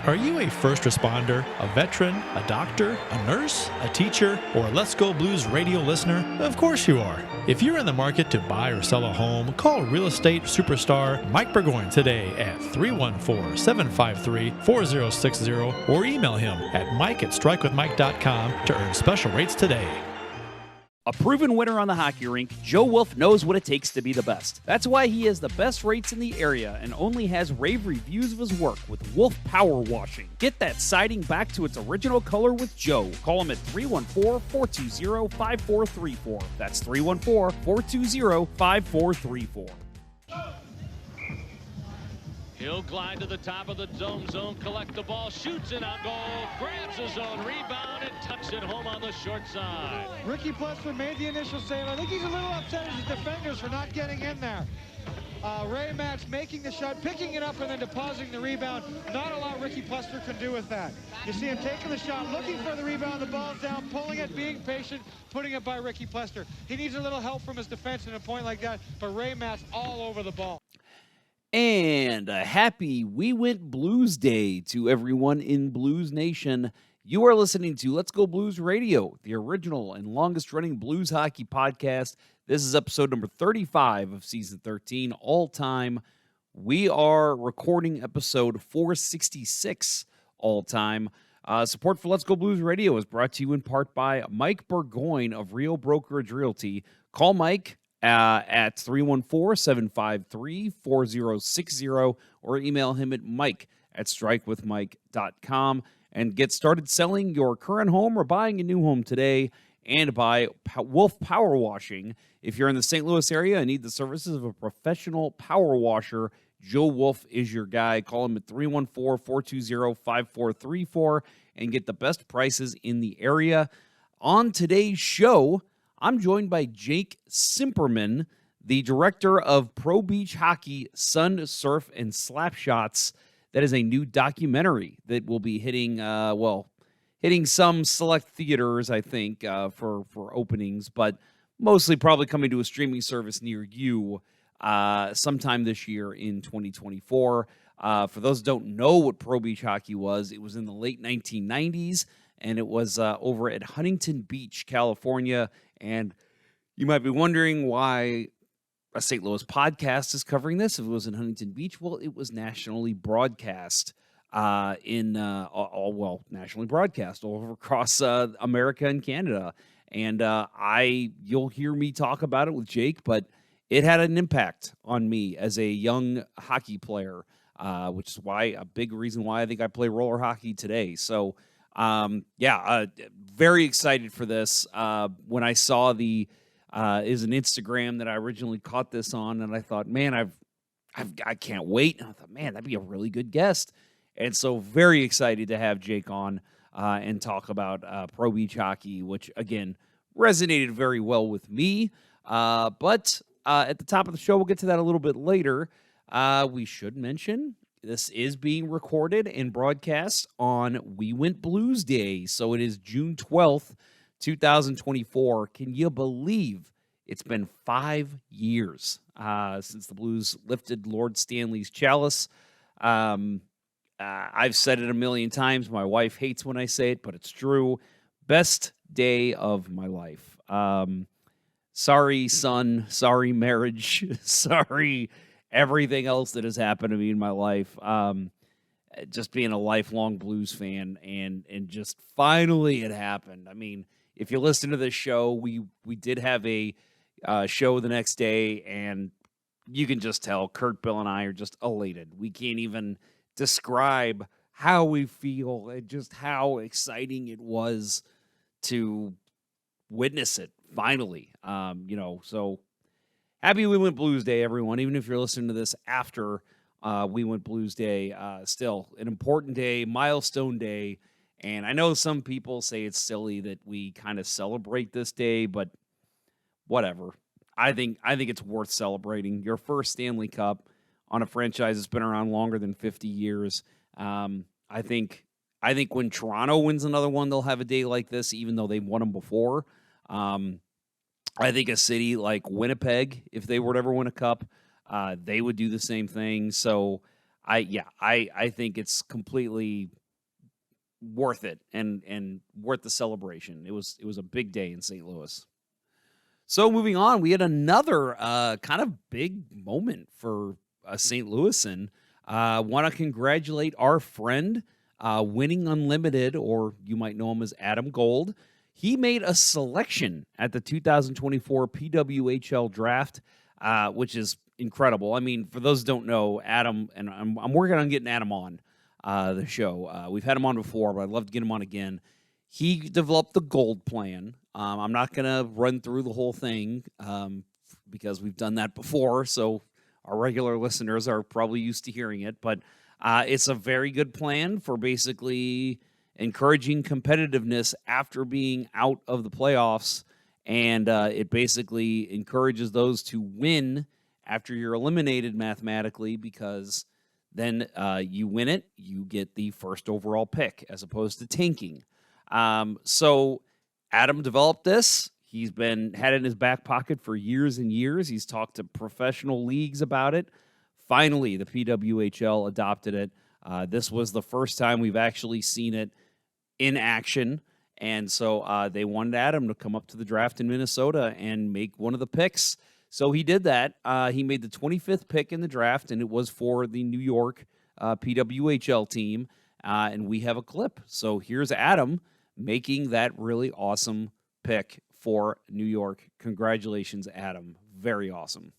Are you a first responder, a veteran, a doctor, a nurse, a teacher, or a Let's Go Blues radio listener? Of course you are. If you're in the market to buy or sell a home, call real estate superstar Mike Burgoyne today at 314-753-4060 or email him at mike@strikewithmike.com to earn special rates today. A proven winner on the hockey rink, Joe Wolf knows what it takes to be the best. That's why he has the best rates in the area and only has rave reviews of his work with Wolf Power Washing. Get that siding back to its original color with Joe. Call him at 314-420-5434. That's 314-420-5434. He'll glide to the top of the dome zone, collect the ball, shoots it on goal, grabs his own rebound, and tucks it home on the short side. Ricky Plesser made the initial save. I think he's a little upset at his defenders for not getting in there. Ray Matz making the shot, picking it up, and then depositing the rebound. Not a lot Ricky Plesser can do with that. You see him taking the shot, looking for the rebound, the ball's down, pulling it, being patient, putting it by Ricky Plesser. He needs a little help from his defense in a point like that, but Ray Matz all over the ball. And a happy We Went Blues Day to everyone in Blues Nation. You are listening to Let's Go Blues Radio, the original and longest-running blues hockey podcast. This is episode number 35 of season 13, all-time. We are recording episode 466 all-time. Support for Let's Go Blues Radio is brought to you in part by Mike Burgoyne of Real Brokerage Realty. Call Mike at 314-753-4060 or email him at mike@strikewithmike.com and get started selling your current home or buying a new home today. And by Wolf Power Washing. If you're in the St. Louis area and need the services of a professional power washer, Joe Wolf is your guy. Call him at 314-420-5434 and get the best prices in the area. On today's show, I'm joined by Jake Cimperman, the director of Pro Beach Hockey, Sun, Surf, and Slapshots. That is a new documentary that will be hitting, hitting some select theaters, I think, for openings, but mostly probably coming to a streaming service near you sometime this year in 2024. For those who don't know what Pro Beach Hockey was, it was in the late 1990s, and it was over at Huntington Beach, California. And you might be wondering why a St. Louis podcast is covering this. If it was in Huntington Beach, well, it was nationally broadcast nationally broadcast all over across America and Canada. And you'll hear me talk about it with Jake, but it had an impact on me as a young hockey player, which is a big reason why I think I play roller hockey today. So, very excited for this. When I saw is an Instagram that I originally caught this on, and I thought, man, I can't wait. And I thought, man, that'd be a really good guest. And so very excited to have Jake on and talk about Pro Beach Hockey, which, again, resonated very well with me. But at the top of the show, we'll get to that a little bit later. We should mention this is being recorded and broadcast on We Went Blues Day. So it is June 12th, 2024. Can you believe it's been 5 years since the Blues lifted Lord Stanley's chalice? I've said it a million times. My wife hates when I say it, but it's true. Best day of my life. Sorry, son. Sorry, marriage. Sorry, everything else that has happened to me in my life. Just being a lifelong Blues fan, and just finally it happened. I mean, if you listen to this show, we did have a show the next day, and you can just tell Kurt, Bill, and I are just elated. We can't even describe how we feel and just how exciting it was to witness it finally. So happy We Went Blues Day, everyone. Even if you're listening to this after We Went Blues Day, still an important day, milestone day. And I know some people say it's silly that we kind of celebrate this day, but whatever. I think it's worth celebrating. Your first Stanley Cup on a franchise that's been around longer than 50 years. I think when Toronto wins another one, they'll have a day like this, even though they've won them before. I think a city like Winnipeg, if they were to ever win a cup, they would do the same thing. So I think it's completely worth it and worth the celebration. It was a big day in St. Louis. So moving on, we had another kind of big moment for St. Louisan. Want to congratulate our friend, Winning Unlimited, or you might know him as Adam Gold. He made a selection at the 2024 PWHL Draft, which is incredible. I mean, for those who don't know, Adam, and I'm working on getting Adam on the show. We've had him on before, but I'd love to get him on again. He developed the gold plan. I'm not going to run through the whole thing because we've done that before, so our regular listeners are probably used to hearing it. But it's a very good plan for basically encouraging competitiveness after being out of the playoffs, and it basically encourages those to win after you're eliminated mathematically, because then you win it, you get the first overall pick as opposed to tanking. So Adam developed this. He's had it in his back pocket for years and years. He's talked to professional leagues about it. Finally, the PWHL adopted it. This was the first time we've actually seen it in action. And so they wanted Adam to come up to the draft in Minnesota and make one of the picks. So he did that. He made the 25th pick in the draft, and it was for the New York PWHL team. And we have a clip. So here's Adam making that really awesome pick for New York. Congratulations, Adam. Very awesome.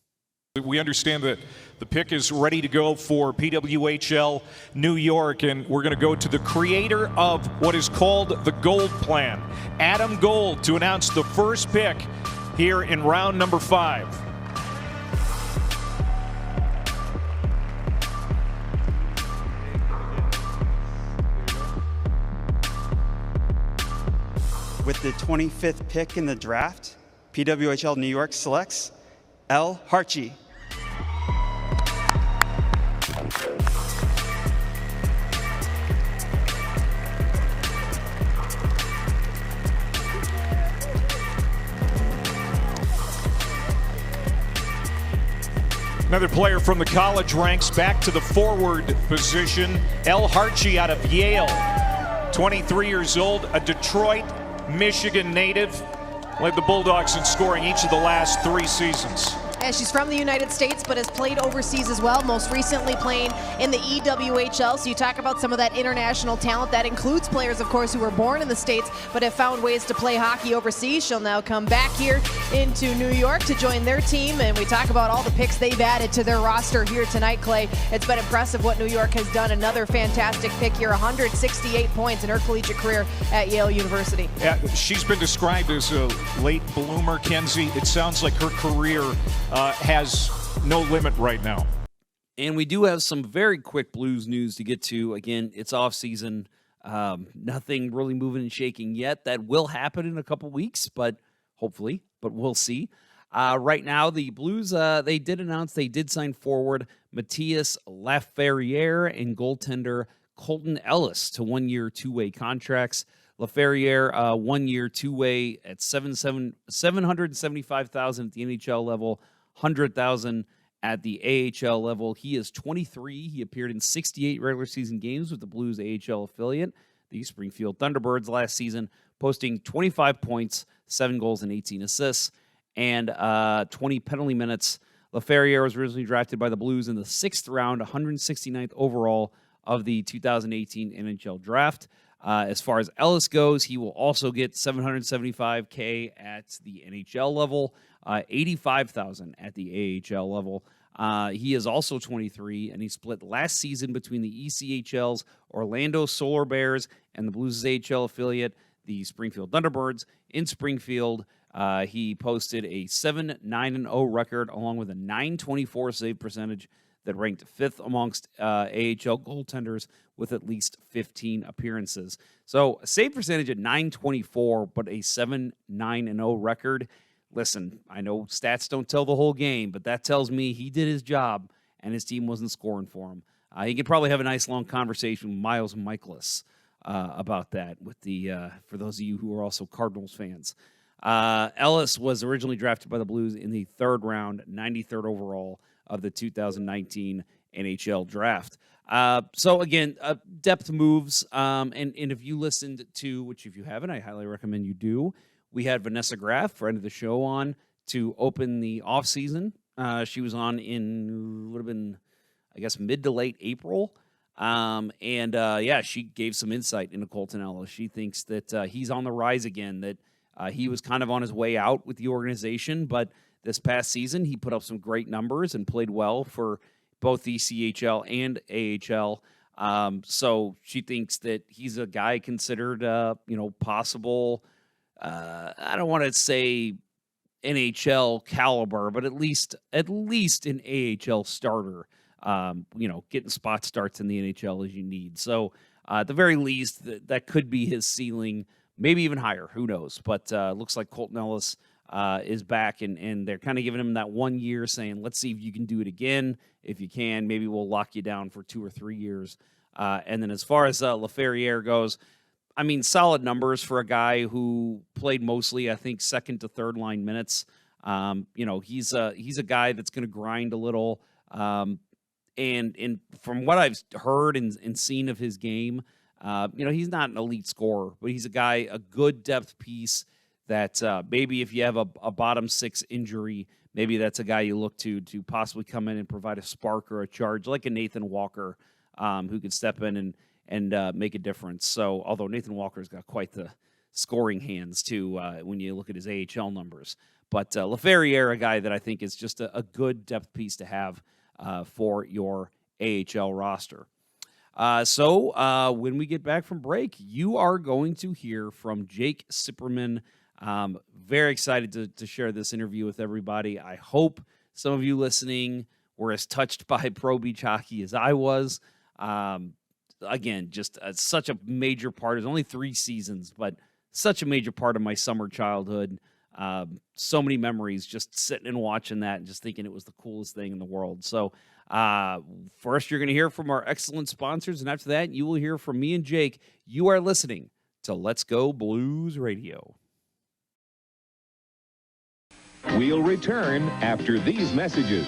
We understand that the pick is ready to go for PWHL New York, and we're going to go to the creator of what is called the Gold Plan, Adam Gold, to announce the first pick here in round number 5. With the 25th pick in the draft, PWHL New York selects L. Harchi. Another player from the college ranks back to the forward position, L. Harchi out of Yale. 23 years old, a Detroit, Michigan native. Led the Bulldogs in scoring each of the last 3 seasons. Yeah, she's from the United States, but has played overseas as well, most recently playing in the EWHL. So you talk about some of that international talent. That includes players, of course, who were born in the States, but have found ways to play hockey overseas. She'll now come back here into New York to join their team, and we talk about all the picks they've added to their roster here tonight, Clay. It's been impressive what New York has done. Another fantastic pick here, 168 points in her collegiate career at Yale University. Yeah, she's been described as a late bloomer, Kenzie. It sounds like her career has no limit right now. And we do have some very quick Blues news to get to. Again, it's off season. Nothing really moving and shaking yet. That will happen in a couple weeks, but hopefully, but we'll see. Right now, the Blues, they did announce they did sign forward Matthias Laferriere and goaltender Colton Ellis to 1-year, 2-way contracts. Laferriere, 1-year, 2-way at $775,000 at the NHL level, $100,000 at the AHL level. He is 23. He appeared in 68 regular season games with the Blues AHL affiliate, the Springfield Thunderbirds, last season, posting 25 points, 7 goals, and 18 assists, and 20 penalty minutes. Laferriere was originally drafted by the Blues in the 6th round, 169th overall of the 2018 NHL Draft. As far as Ellis goes, he will also get $775K at the NHL level, $85,000 at the AHL level. He is also 23, and he split last season between the ECHL's Orlando Solar Bears and the Blues' AHL affiliate, the Springfield Thunderbirds. In Springfield, he posted a 7-9-0 record along with a .924 save percentage that ranked 5th amongst AHL goaltenders with at least 15 appearances. So a save percentage at .924, but a 7-9-0 record. Listen, I know stats don't tell the whole game, but that tells me he did his job and his team wasn't scoring for him. He could probably have a nice long conversation with Miles Michaelis about that with the for those of you who are also Cardinals fans. Ellis was originally drafted by the Blues in the 3rd round, 93rd overall of the 2019 NHL draft. So again, depth moves. And if you listened to, which if you haven't, I highly recommend you do. We had Vanessa Graff, friend of the show, on to open the off season. She was on would have been, I guess, mid to late April. She gave some insight into Colton Ellis. She thinks that he's on the rise again, that he was kind of on his way out with the organization, but this past season he put up some great numbers and played well for both the CHL and AHL. So she thinks that he's a guy considered, possible, I don't want to say NHL caliber, but at least an AHL starter. Getting spot starts in the NHL as you need. So at the very least, that could be his ceiling, maybe even higher. Who knows? But looks like Colton Ellis is back, and they're kind of giving him that 1 year, saying, let's see if you can do it again. If you can, maybe we'll lock you down for 2 or 3 years. And then as far as Laferriere goes, I mean, solid numbers for a guy who played mostly, I think, second to third line minutes. He's a guy that's going to grind a little. And from what I've heard and seen of his game, he's not an elite scorer, but he's a good depth piece that maybe if you have a bottom six injury, maybe that's a guy you look to possibly come in and provide a spark or a charge, like a Nathan Walker, who could step in and make a difference. So, although Nathan Walker's got quite the scoring hands too, when you look at his AHL numbers, but Laferriere, a guy that I think is just a good depth piece to have for your AHL roster. So when we get back from break, you are going to hear from Jake Cimperman. Very excited to share this interview with everybody. I hope some of you listening were as touched by Pro Beach Hockey as I was. Again, just such a major part. It's only 3 seasons, but such a major part of my summer childhood. So many memories just sitting and watching that and just thinking it was the coolest thing in the world. So first, you're going to hear from our excellent sponsors, and after that, you will hear from me and Jake. You are listening to Let's Go Blues Radio. We'll return after these messages.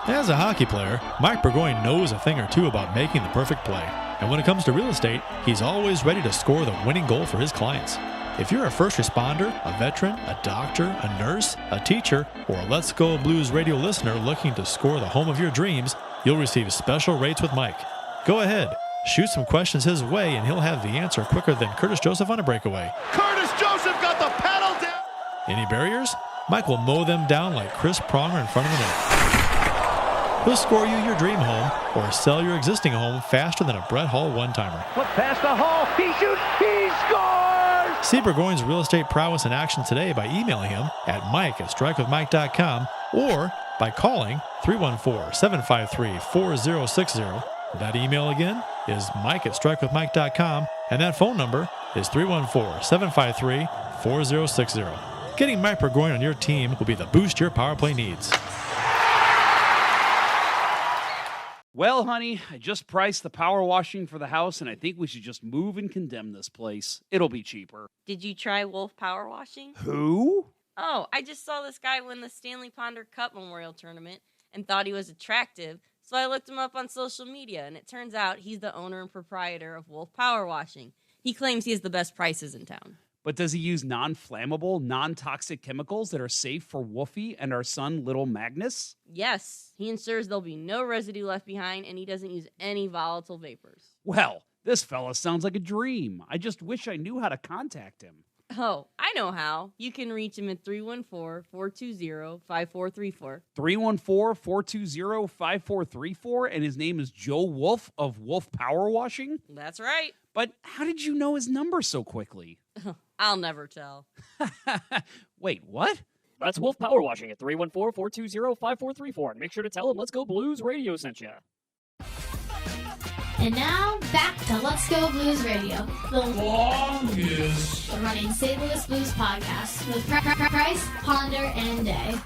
As a hockey player, Mike Burgoyne knows a thing or two about making the perfect play. And when it comes to real estate, he's always ready to score the winning goal for his clients. If you're a first responder, a veteran, a doctor, a nurse, a teacher, or a Let's Go Blues Radio listener looking to score the home of your dreams, you'll receive special rates with Mike. Go ahead, shoot some questions his way, and he'll have the answer quicker than Curtis Joseph on a breakaway. Curtis Joseph got the pedal down! Any barriers? Mike will mow them down like Chris Pronger in front of the net. He'll score you your dream home or sell your existing home faster than a Brett Hall one-timer. Flip past the Hall, he shoots, he scores! See Burgoyne's real estate prowess in action today by emailing him at mike@strikewithmike.com or by calling 314-753-4060. That email again is mike@strikewithmike.com, and that phone number is 314-753-4060. Getting Mike Burgoyne on your team will be the boost your power play needs. Well, honey, I just priced the power washing for the house, and I think we should just move and condemn this place. It'll be cheaper. Did you try Wolf Power Washing? Who? Oh, I just saw this guy win the Stanley Ponder Cup Memorial Tournament and thought he was attractive, so I looked him up on social media, and it turns out he's the owner and proprietor of Wolf Power Washing. He claims he has the best prices in town. But does he use non-flammable, non-toxic chemicals that are safe for Wolfie and our son, Little Magnus? Yes, he ensures there'll be no residue left behind, and he doesn't use any volatile vapors. Well, this fella sounds like a dream. I just wish I knew how to contact him. Oh, I know how. You can reach him at 314-420-5434. 314-420-5434, and his name is Joe Wolf of Wolf Power Washing? That's right. But how did you know his number so quickly? I'll never tell. Wait, what? That's Wolf Power Washing at 314-420-5434. And make sure to tell him Let's Go Blues Radio sent you. And now, back to Let's Go Blues Radio, the longest running St. Louis Blues podcast with Price, Ponder, and Day.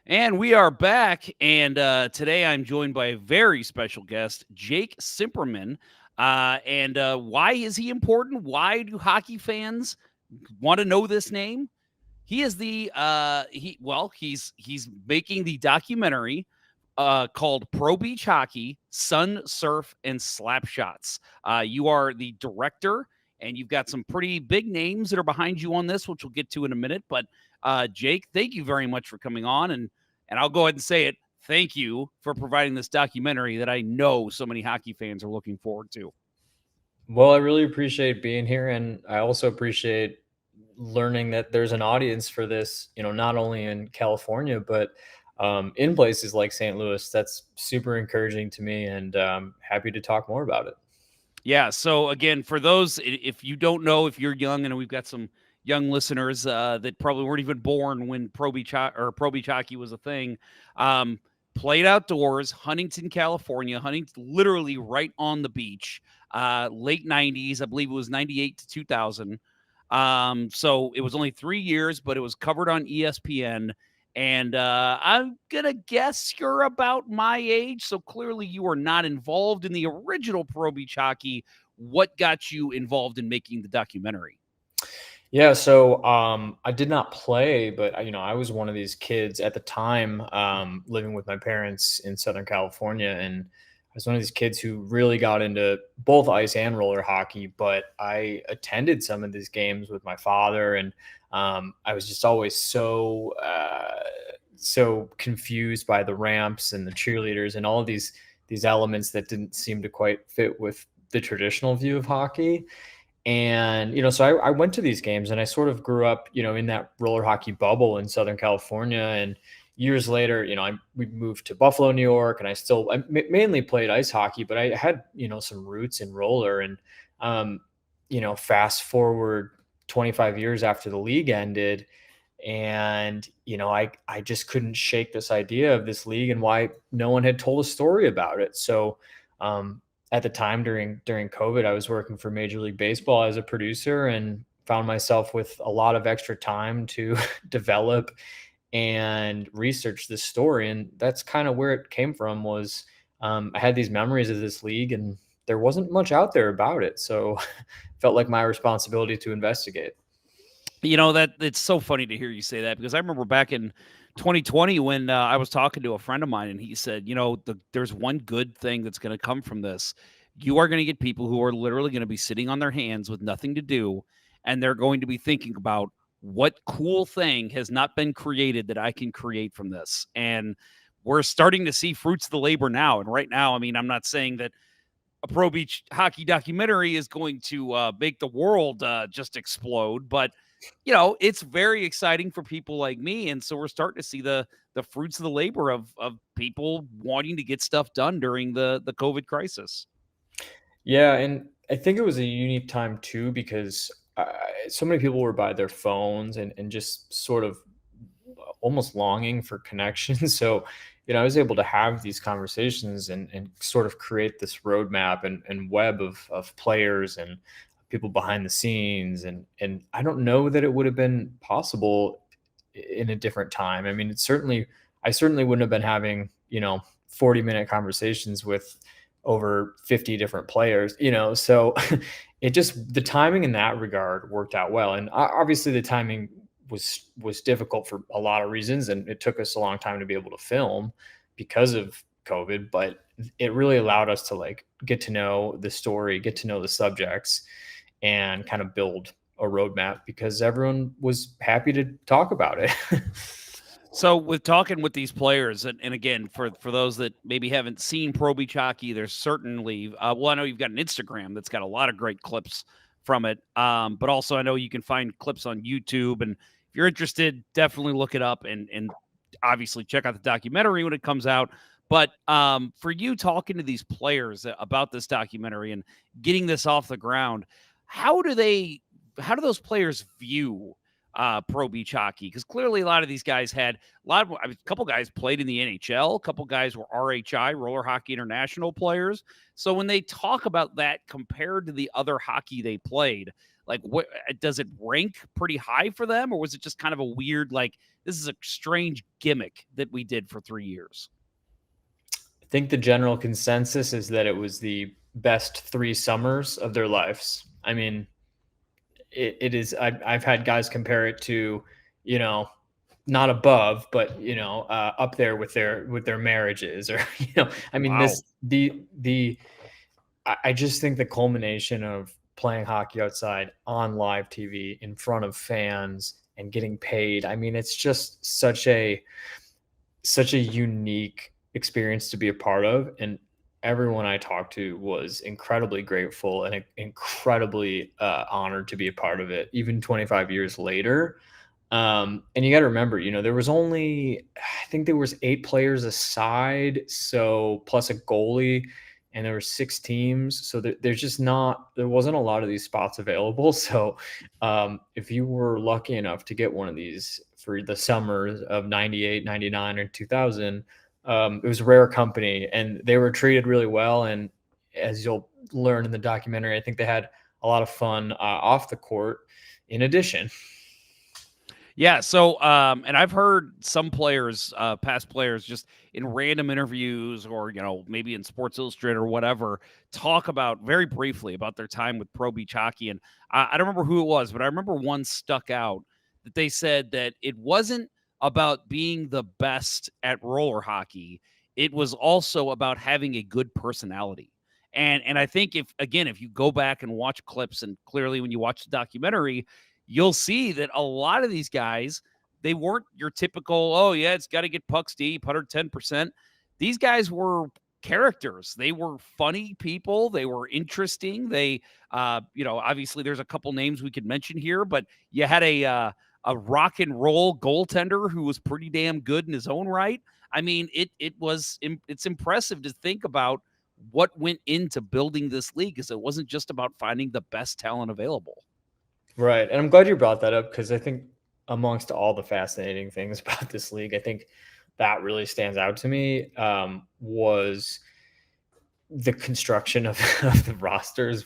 And we are back, and today I'm joined by a very special guest, Jake Cimperman. And why is he important? Why do hockey fans want to know this name? He is the he's making the documentary called Pro Beach Hockey, Sun, Surf, and Slapshots. You are the director, and you've got some pretty big names that are behind you on this, which we'll get to in a minute. But Jake, thank you very much for coming on, and I'll go ahead and say it. Thank you for providing this documentary that I know so many hockey fans are looking forward to. Well, I really appreciate being here, and I also appreciate learning that there's an audience for this, not only in California, but in places like St. Louis. That's super encouraging to me, and happy to talk more about it. Yeah. So again, for those, if you don't know, if you're young, and we've got some young listeners that probably weren't even born when Pro Beach Hockey was a thing, played outdoors, Huntington, California, literally right on the beach, late 90s. I believe it was 98 to 2000. So it was only 3 years, but it was covered on ESPN. And I'm going to guess you're about my age. So clearly you are not involved in the original Pro Beach Hockey. What got you involved in making the documentary? Yeah, so I did not play, but I was one of these kids at the time, living with my parents in Southern California, and I was one of these kids who really got into both ice and roller hockey. But I attended some of these games with my father, and I was just always so confused by the ramps and the cheerleaders and all of these elements that didn't seem to quite fit with the traditional view of hockey. And, so I went to these games, and I sort of grew up, in that roller hockey bubble in Southern California. And years later, we moved to Buffalo, New York, and I mainly played ice hockey, but I had, some roots in roller. And, fast forward 25 years after the league ended, and, I just couldn't shake this idea of this league and why no one had told a story about it. So, at the time during COVID, I was working for Major League Baseball as a producer, and found myself with a lot of extra time to develop and research this story. And that's kind of where it came from. Was I had these memories of this league, and there wasn't much out there about it. So felt like my responsibility to investigate. That it's so funny to hear you say that, because I remember back in 2020 when I was talking to a friend of mine, and he said, there's one good thing that's going to come from this. You are going to get people who are literally going to be sitting on their hands with nothing to do, and they're going to be thinking about what cool thing has not been created that I can create from this. And we're starting to see fruits of the labor now. And right now, I mean, I'm not saying that a Pro Beach Hockey documentary is going to make the world just explode, but it's very exciting for people like me. And so we're starting to see the fruits of the labor of people wanting to get stuff done during the COVID crisis. Yeah. And I think it was a unique time too, because so many people were by their phones and just sort of almost longing for connection. So, I was able to have these conversations and sort of create this roadmap and web of players and people behind the scenes. And I don't know that it would have been possible in a different time. I mean, I certainly wouldn't have been having, 40-minute conversations with over 50 different players, so it just, the timing in that regard worked out well. And obviously the timing was difficult for a lot of reasons. And it took us a long time to be able to film because of COVID, but it really allowed us to get to know the story, get to know the subjects, and kind of build a roadmap, because everyone was happy to talk about it. So with talking with these players, and again, for those that maybe haven't seen Pro Beach Hockey, there's certainly, I know you've got an Instagram that's got a lot of great clips from it. But also I know you can find clips on YouTube, and if you're interested, definitely look it up and obviously check out the documentary when it comes out. But for you talking to these players about this documentary and getting this off the ground, how do those players view Pro Beach Hockey? Because clearly a lot of these guys had a couple guys played in the NHL, a couple guys were RHI, Roller Hockey International players. So when they talk about that compared to the other hockey they played, what does it rank pretty high for them, or was it just kind of a weird, this is a strange gimmick that we did for 3 years? I think the general consensus is that it was the best 3 summers of their lives. I mean, it is. I've had guys compare it to, not above, but up there with their marriages, or I mean, Wow. I just think the culmination of playing hockey outside on live TV in front of fans and getting paid. I mean, it's just such a unique experience to be a part of, and everyone I talked to was incredibly grateful and incredibly honored to be a part of it, even 25 years later. And you got to remember, there was only, I think there was 8 players aside, so plus a goalie, and there were 6 teams. So there wasn't a lot of these spots available. So if you were lucky enough to get one of these for the summers of 98, 99, or 2000, it was rare company, and they were treated really well. And as you'll learn in the documentary, I think they had a lot of fun off the court in addition. Yeah. So, and I've heard some players, past players, just in random interviews or, maybe in Sports Illustrated or whatever, talk about very briefly about their time with Pro Beach Hockey. And I don't remember who it was, but I remember one stuck out that they said that it wasn't about being the best at roller hockey. It was also about having a good personality. And I think if you go back and watch clips, and clearly when you watch the documentary, you'll see that a lot of these guys, they weren't your typical, oh, yeah, it's got to get pucks deep, 110%. These guys were characters. They were funny people. They were interesting. They, obviously there's a couple names we could mention here, but you had a rock and roll goaltender who was pretty damn good in his own right. I mean, it's impressive to think about what went into building this league, because it wasn't just about finding the best talent available. Right. And I'm glad you brought that up, because I think amongst all the fascinating things about this league, I think that really stands out to me, was the construction of the rosters.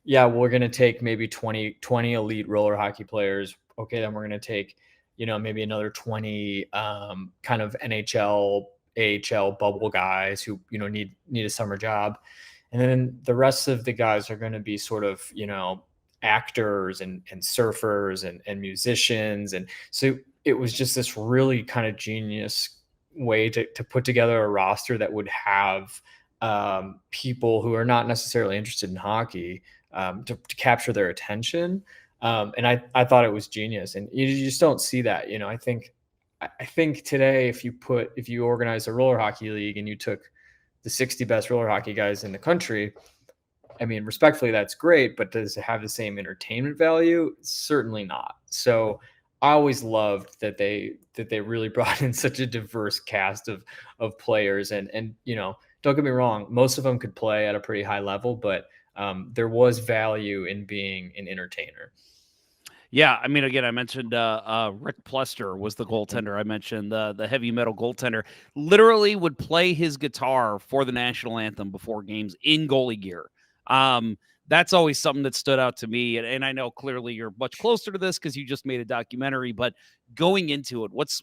Yeah, we're going to take maybe 20 elite roller hockey players. Okay, then we're going to take, maybe another 20 kind of NHL, AHL bubble guys who, need a summer job. And then the rest of the guys are going to be sort of, actors and surfers and musicians. And so it was just this really kind of genius way to put together a roster that would have people who are not necessarily interested in hockey to capture their attention. And I thought it was genius, and you just don't see that. I think today, if you organize a roller hockey league and you took the 60 best roller hockey guys in the country, I mean, respectfully, that's great, but does it have the same entertainment value? Certainly not. So I always loved that they really brought in such a diverse cast of players, and don't get me wrong, most of them could play at a pretty high level, but there was value in being an entertainer. Yeah, I mean, again, I mentioned Rick Plester was the goaltender. I mentioned the heavy metal goaltender. Literally would play his guitar for the national anthem before games in goalie gear. That's always something that stood out to me. And I know clearly you're much closer to this because you just made a documentary, but going into it, what's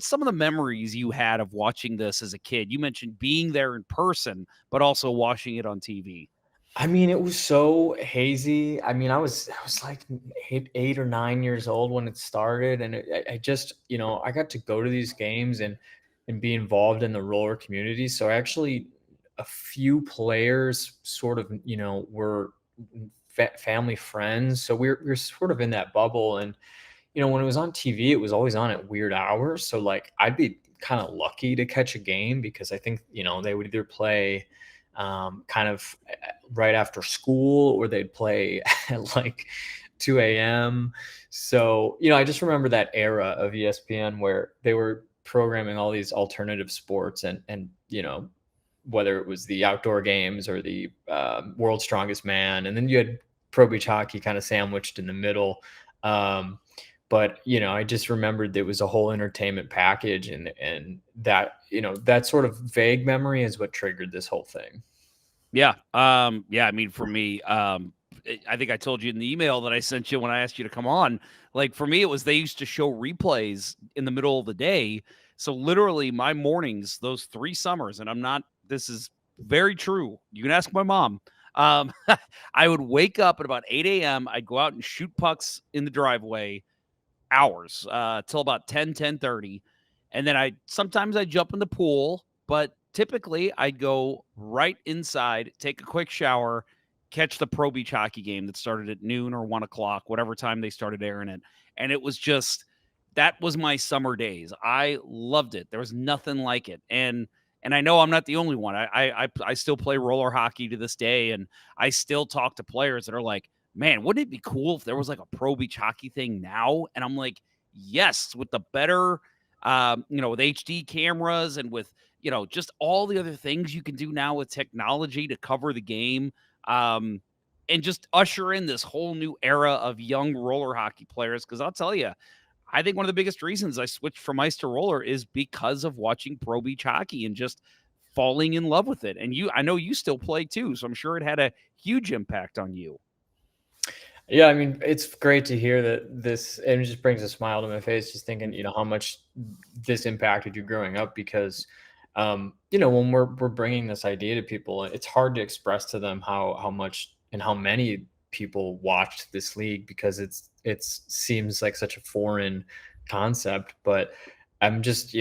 some of the memories you had of watching this as a kid? You mentioned being there in person, but also watching it on TV. I mean, it was so hazy. I mean, I was like 8 or 9 years old when it started, and I just, I got to go to these games and be involved in the roller community. So actually, a few players sort of, were family friends. So we're sort of in that bubble. And, when it was on TV, it was always on at weird hours. So like, I'd be kind of lucky to catch a game, because I think, they would either play kind of right after school, or they'd play at like 2 a.m. So, I just remember that era of ESPN where they were programming all these alternative sports, and whether it was the outdoor games or the World's Strongest Man. And then you had Pro Beach Hockey kind of sandwiched in the middle. But, I just remembered there was a whole entertainment package, and that, that sort of vague memory is what triggered this whole thing. Yeah. I mean, for me, I think I told you in the email that I sent you when I asked you to come on, like for me, it was, they used to show replays in the middle of the day. So literally my mornings, those 3 summers, and this is very true. You can ask my mom. I would wake up at about 8 a.m. I'd go out and shoot pucks in the driveway hours till about 10:30. And then sometimes I'd jump in the pool, but typically I'd go right inside, take a quick shower, catch the Pro Beach hockey game that started at noon or 1 o'clock, whatever time they started airing it. And it was just, that was my summer days. I loved it. There was nothing like it. And I know I'm not the only one. I still play roller hockey to this day, and I still talk to players that are like, man, wouldn't it be cool if there was like a Pro Beach hockey thing now? And I'm like, yes, with the better, with HD cameras and with, just all the other things you can do now with technology to cover the game, and just usher in this whole new era of young roller hockey players. Because I'll tell you, I think one of the biggest reasons I switched from ice to roller is because of watching Pro Beach hockey and just falling in love with it. And I know you still play too, so I'm sure it had a huge impact on you. Yeah, I mean, it's great to hear that this, and it just brings a smile to my face just thinking, how much this impacted you growing up, because when we're bringing this idea to people, it's hard to express to them how much and how many people watched this league, because it seems like such a foreign concept. But I'm just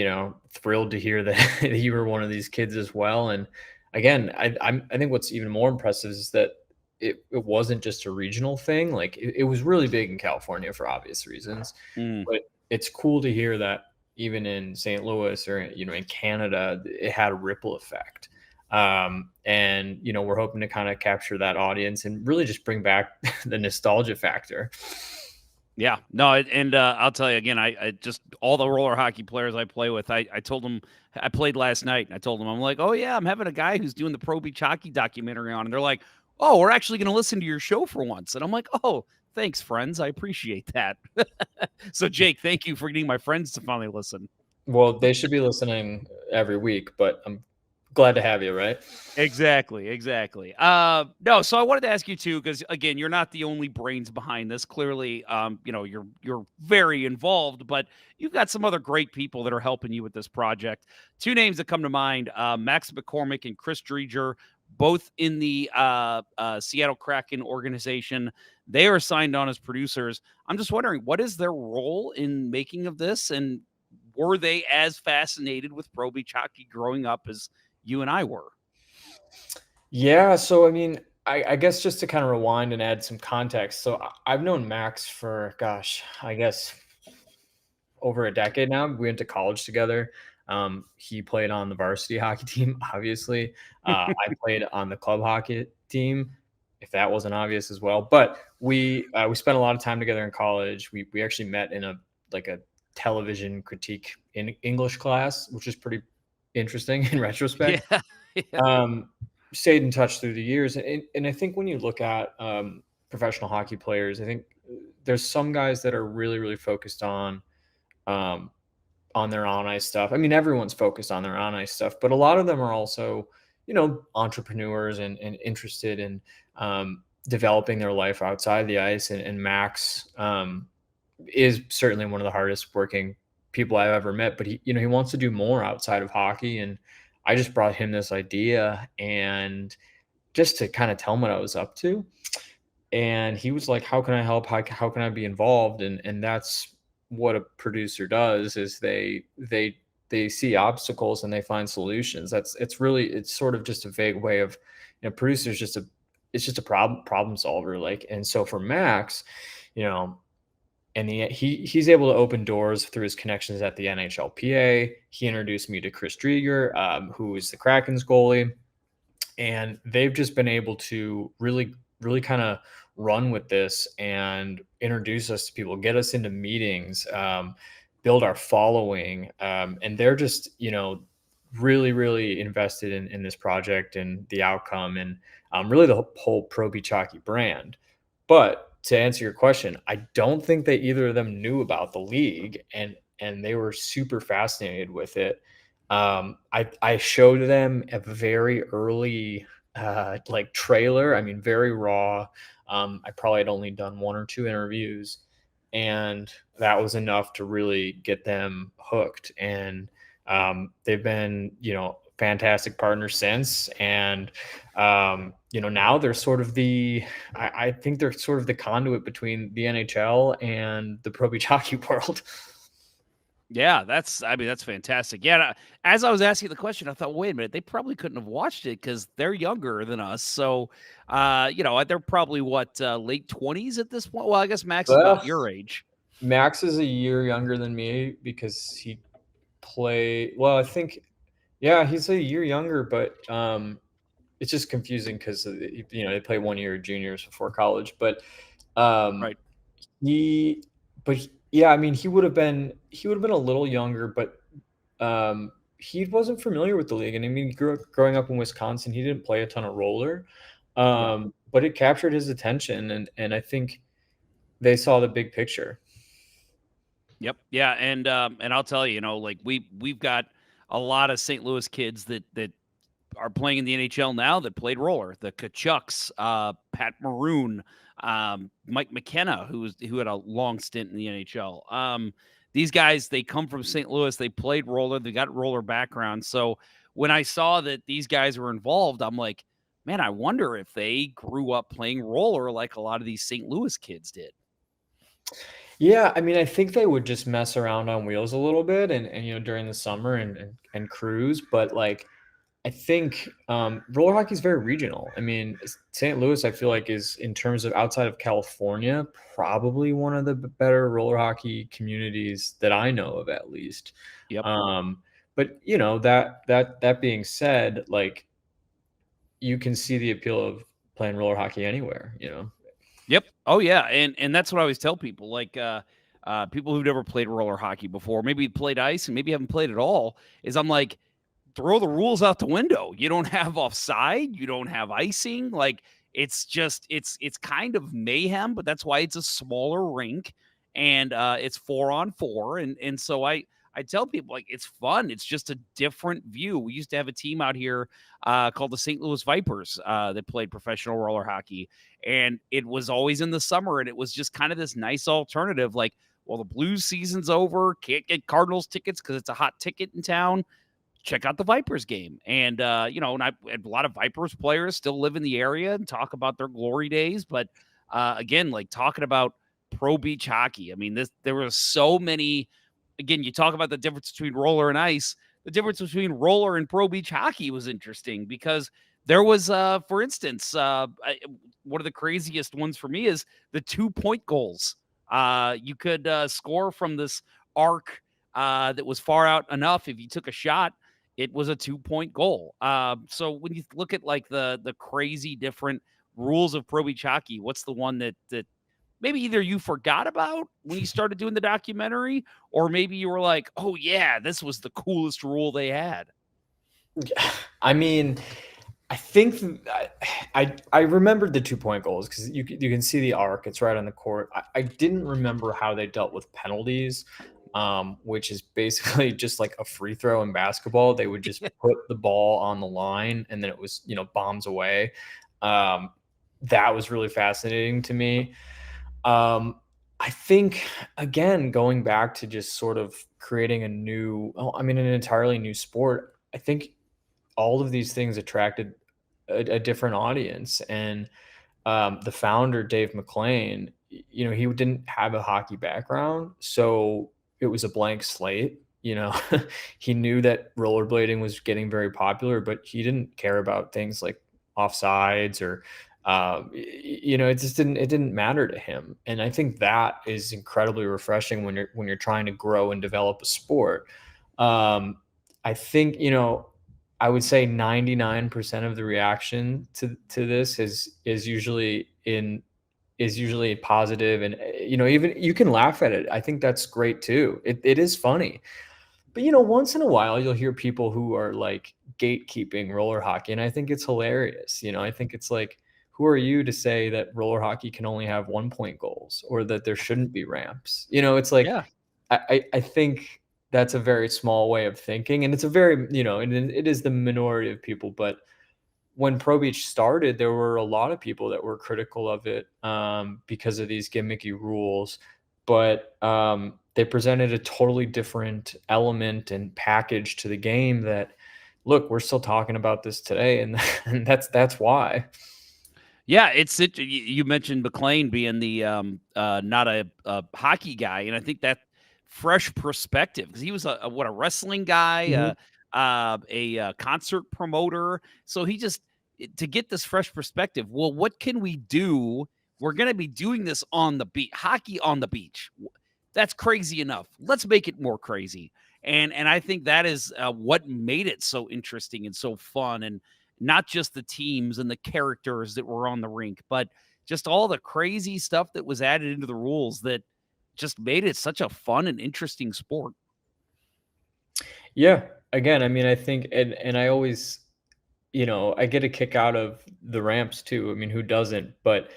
thrilled to hear that you were one of these kids as well. And again, I think what's even more impressive is that it wasn't just a regional thing. Like it was really big in California for obvious reasons, but it's cool to hear that even in St. Louis or in Canada, it had a ripple effect. And we're hoping to kind of capture that audience and really just bring back the nostalgia factor. Yeah, no, and I'll tell you again, I just, all the roller hockey players I play with, I told them, I played last night, and I told them, I'm like, oh yeah, I'm having a guy who's doing the Pro Beach hockey documentary on, and they're like, oh, we're actually going to listen to your show for once. And I'm like, oh, thanks, friends. I appreciate that. So, Jake, thank you for getting my friends to finally listen. Well, they should be listening every week, but I'm glad to have you, right? Exactly. No, so I wanted to ask you too, because again, you're not the only brains behind this. Clearly, you're very involved, but you've got some other great people that are helping you with this project. Two names that come to mind: Max McCormick and Chris Dreger, both in the Seattle Kraken organization. They are signed on as producers. I'm just wondering, what is their role in making of this, and were they as fascinated with Pro Beach hockey growing up as you and I were? Yeah, so I mean, I guess just to kind of rewind and add some context. So I've known Max for, I guess over a decade now. We went to college together. He played on the varsity hockey team, obviously. I played on the club hockey team, if that wasn't obvious as well. But we spent a lot of time together in college. We actually met in a television critique in English class, which is pretty interesting in retrospect. Yeah. Stayed in touch through the years. And I think when you look at professional hockey players, I think there's some guys that are really, really focused on their on ice stuff. I mean, everyone's focused on their on ice stuff, but a lot of them are also, entrepreneurs and interested in developing their life outside the ice. And Max is certainly one of the hardest working people I've ever met, but he wants to do more outside of hockey. And I just brought him this idea, and just to kind of tell him what I was up to. And he was like, how can I help? How can I be involved? And that's what a producer does, is they see obstacles and they find solutions. It's sort of just a vague way of, producer's it's just a problem solver. And so for Max, and he's able to open doors through his connections at the NHLPA. He introduced me to Chris Dreger, who is the Kraken's goalie. And they've just been able to really, really kind of run with this and introduce us to people, get us into meetings, build our following. And they're just, really, really invested in this project and the outcome, and really the whole Pro Beach hockey brand. But to answer your question, I don't think that either of them knew about the league, and they were super fascinated with it. I showed them a very early trailer. I mean, very raw. I probably had only done 1 or 2 interviews, and that was enough to really get them hooked. And they've been, fantastic partners since. And, now they're sort of I think they're sort of the conduit between the NHL and the Pro Beach hockey world. Yeah, that's fantastic. Yeah, as I was asking the question, I thought, wait a minute, they probably couldn't have watched it because they're younger than us. So, they're probably late 20s at this point. Well, I guess Max is about your age. Max is a year younger than me because he I think, yeah, he's a year younger, but it's just confusing because they play 1 year juniors before college. But right. Yeah, I mean, he would have been a little younger, but he wasn't familiar with the league. And I mean, growing up in Wisconsin, he didn't play a ton of roller, but it captured his attention, and I think they saw the big picture. Yep. Yeah, and I'll tell you, we've got a lot of St. Louis kids that are playing in the NHL now that played roller. The Kachucks, Pat Maroon, Mike McKenna, who had a long stint in the NHL. These guys, they come from St. Louis. They played roller. They got roller background. So when I saw that these guys were involved, I'm like, man, I wonder if they grew up playing roller like a lot of these St. Louis kids did. Yeah, I mean, I think they would just mess around on wheels a little bit and during the summer and cruise, but like I think roller hockey is very regional. I mean, St. Louis, I feel like, is, in terms of outside of California, probably one of the better roller hockey communities that I know of, at least. Yep. But that being said, like, you can see the appeal of playing roller hockey anywhere. Yep. Oh yeah, and that's what I always tell people. Like people who've never played roller hockey before, maybe played ice and maybe haven't played at all, is I'm like, throw the rules out the window. You don't have offside. You don't have icing. Like, it's just, it's kind of mayhem, but that's why it's a smaller rink and it's 4-on-4. And so I tell people, like, it's fun. It's just a different view. We used to have a team out here called the St. Louis Vipers that played professional roller hockey. And it was always in the summer. And it was just kind of this nice alternative. Like, well, the Blues season's over. Can't get Cardinals tickets because it's a hot ticket in town. Check out the Vipers game. And, and a lot of Vipers players still live in the area and talk about their glory days. But again, like talking about pro beach hockey, I mean, there were so many, again, you talk about the difference between roller and ice. The difference between roller and pro beach hockey was interesting because there was, for instance, one of the craziest ones for me is the 2-point goals. You could score from this arc that was far out enough. If you took a shot, it was a 2-point goal. So when you look at like the crazy different rules of pro beach hockey, what's the one that maybe either you forgot about when you started doing the documentary, or maybe you were like, oh yeah, this was the coolest rule they had? I mean, I think I remembered the 2-point goals because you can see the arc. It's right on the court. I didn't remember how they dealt with penalties. Which is basically just like a free throw in basketball. They would just put the ball on the line and then it was, bombs away. That was really fascinating to me. I think, again, going back to just sort of creating an entirely new sport, I think all of these things attracted a different audience. And the founder, Dave McLean, he didn't have a hockey background. So it was a blank slate. He knew that rollerblading was getting very popular, but he didn't care about things like offsides or, it didn't matter to him. And I think that is incredibly refreshing when you're trying to grow and develop a sport. I think, I would say 99% of the reaction to this is usually positive, and even you can laugh at it. I think that's great too. It is funny, but once in a while you'll hear people who are like gatekeeping roller hockey, and I think it's hilarious. I think it's like, who are you to say that roller hockey can only have 1-point goals or that there shouldn't be ramps? It's like, yeah. I think that's a very small way of thinking, and it's a very, and it is the minority of people. But when Pro Beach started, there were a lot of people that were critical of it because of these gimmicky rules. But they presented a totally different element and package to the game that look, we're still talking about this today, and that's why. Yeah, you mentioned McLean being the not a hockey guy, and I think that fresh perspective, because he was a wrestling guy, a concert promoter. So to get this fresh perspective. Well, what can we do? We're going to be doing this on the beach, hockey on the beach. That's crazy enough. Let's make it more crazy. And I think that is what made it so interesting and so fun, and not just the teams and the characters that were on the rink, but just all the crazy stuff that was added into the rules that just made it such a fun and interesting sport. Yeah. Again, I mean, I think, and I always, I get a kick out of the ramps too. I mean, who doesn't? But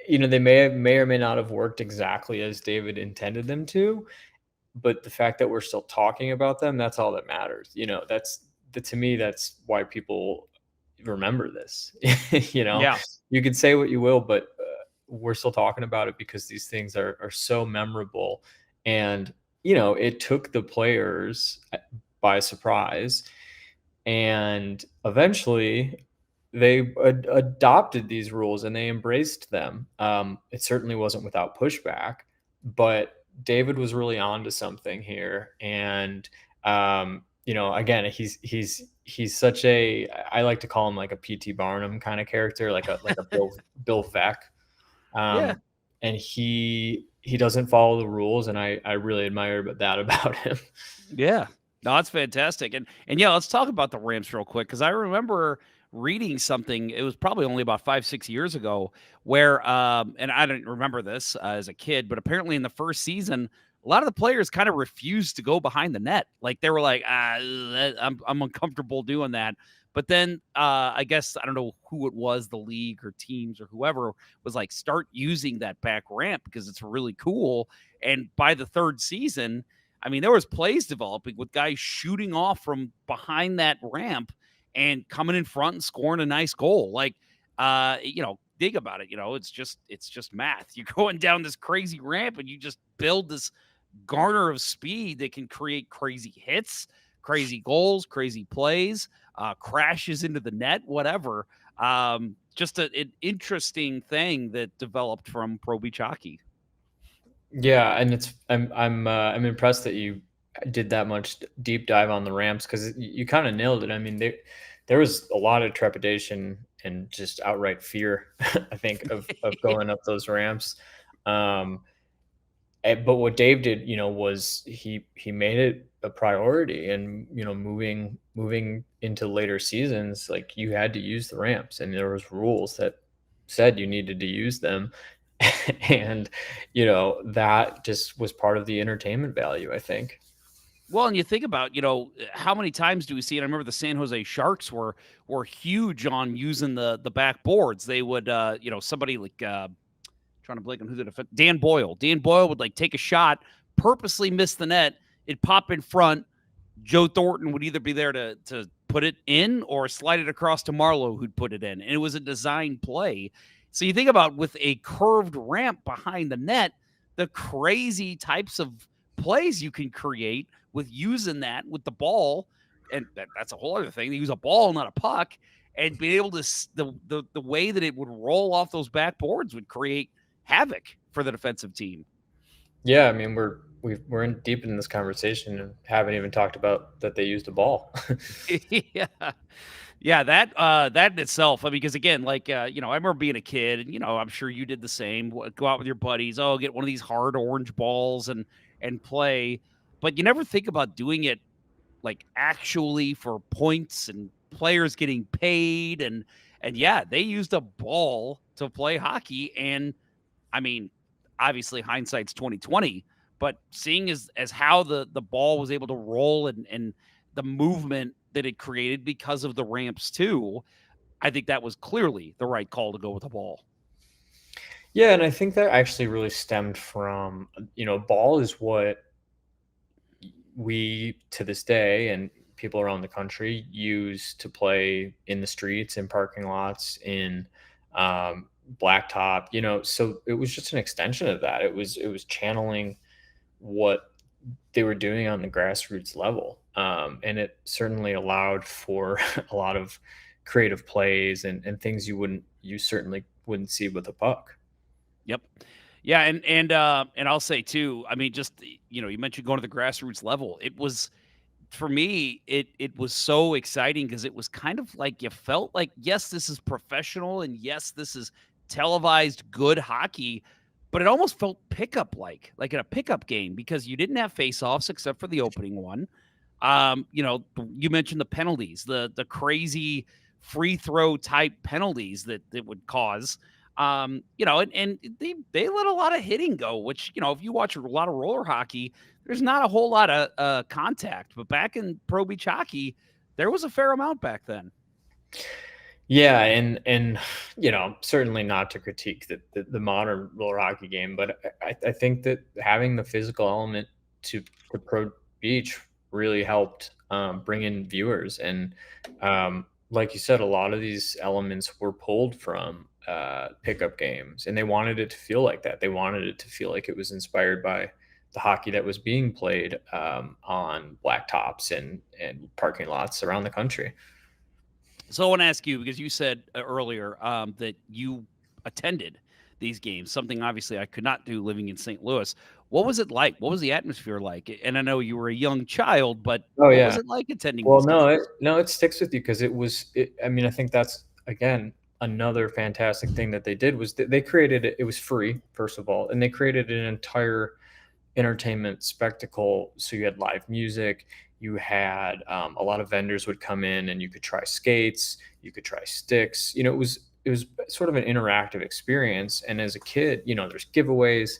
they may or may not have worked exactly as David intended them to. But the fact that we're still talking about them, that's all that matters. To me, that's why people remember this. Yeah. You can say what you will, but we're still talking about it because these things are so memorable. And, it took the players by surprise. And eventually they adopted these rules and they embraced them. It certainly wasn't without pushback, but David was really onto something here. And, again, he's such I like to call him like a P.T. Barnum kind of character, like a Bill Veeck. Yeah. And he doesn't follow the rules. And I really admire that about him. Yeah. No, that's fantastic. And yeah, let's talk about the Rams real quick, because I remember reading something. It was probably only about 5-6 years ago where, and I didn't remember this as a kid, but apparently in the first season, a lot of the players kind of refused to go behind the net. Like they were like, I'm uncomfortable doing that. But then I guess, I don't know who it was, the league or teams or whoever was like, start using that back ramp because it's really cool. And by the third season, I mean, there was plays developing with guys shooting off from behind that ramp and coming in front and scoring a nice goal. Like, think about it. It's just math. You're going down this crazy ramp and you just build this garner of speed that can create crazy hits, crazy goals, crazy plays, crashes into the net, whatever. Just an interesting thing that developed from Pro Beach hockey. Yeah, and I'm impressed that you did that much deep dive on the ramps, because you kind of nailed it. I mean, there was a lot of trepidation and just outright fear, I think, of going up those ramps. But what Dave did, was he made it a priority, and moving into later seasons, like, you had to use the ramps, and there was rules that said you needed to use them. And that just was part of the entertainment value, I think. Well, and you think about, how many times do we see it? I remember the San Jose Sharks were huge on using the back boards. They would, somebody like, trying to blank on who the defense, Dan Boyle would like take a shot, purposely miss the net. It'd pop in front. Joe Thornton would either be there to put it in or slide it across to Marlowe, who'd put it in. And it was a design play. So you think about, with a curved ramp behind the net, the crazy types of plays you can create with using that with the ball. And that's a whole other thing. They use a ball, not a puck, and being able to, the way that it would roll off those backboards would create havoc for the defensive team. Yeah, I mean, we're in deep in this conversation and haven't even talked about that they used a ball. Yeah, that in itself. I mean, because again, like, I remember being a kid, and I'm sure you did the same. Go out with your buddies. Oh, get one of these hard orange balls and play. But you never think about doing it like actually for points and players getting paid. And yeah, they used a ball to play hockey. And I mean, obviously hindsight's 2020, but seeing as how the ball was able to roll and the movement that it created because of the ramps too, I think that was clearly the right call to go with the ball. Yeah, and I think that actually really stemmed from, ball is what we, to this day, and people around the country use to play in the streets, in parking lots, in blacktop, so it was just an extension of that. It was channeling what they were doing on the grassroots level. And it certainly allowed for a lot of creative plays and things you certainly wouldn't see with a puck. Yep. Yeah, and I'll say too, I mean, just, you mentioned going to the grassroots level. It was, for me, it was so exciting because it was kind of like you felt like, yes, this is professional, and yes, this is televised good hockey, but it almost felt pickup like in a pickup game, because you didn't have face-offs except for the opening one. You mentioned the penalties, the crazy free throw type penalties that would cause. And they let a lot of hitting go, which, if you watch a lot of roller hockey, there's not a whole lot of contact. But back in Pro Beach hockey, there was a fair amount back then. Yeah, and certainly not to critique the modern roller hockey game, but I think that having the physical element to Pro Beach really helped bring in viewers. And like you said, a lot of these elements were pulled from pickup games, and they wanted it to feel like that. They wanted it to feel like it was inspired by the hockey that was being played on blacktops and parking lots around the country. So I want to ask you, because you said earlier that you attended these games, something obviously I could not do living in St. Louis. What was it like? What was the atmosphere like? And I know you were a young child, but what was it like attending Well, these games? it sticks with you because I mean, I think that's, again, another fantastic thing that they did was they created it. It was free, first of all, and they created an entire entertainment spectacle. So you had live music. You had a lot of vendors would come in, and you could try skates, you could try sticks. It was sort of an interactive experience. And as a kid, there's giveaways.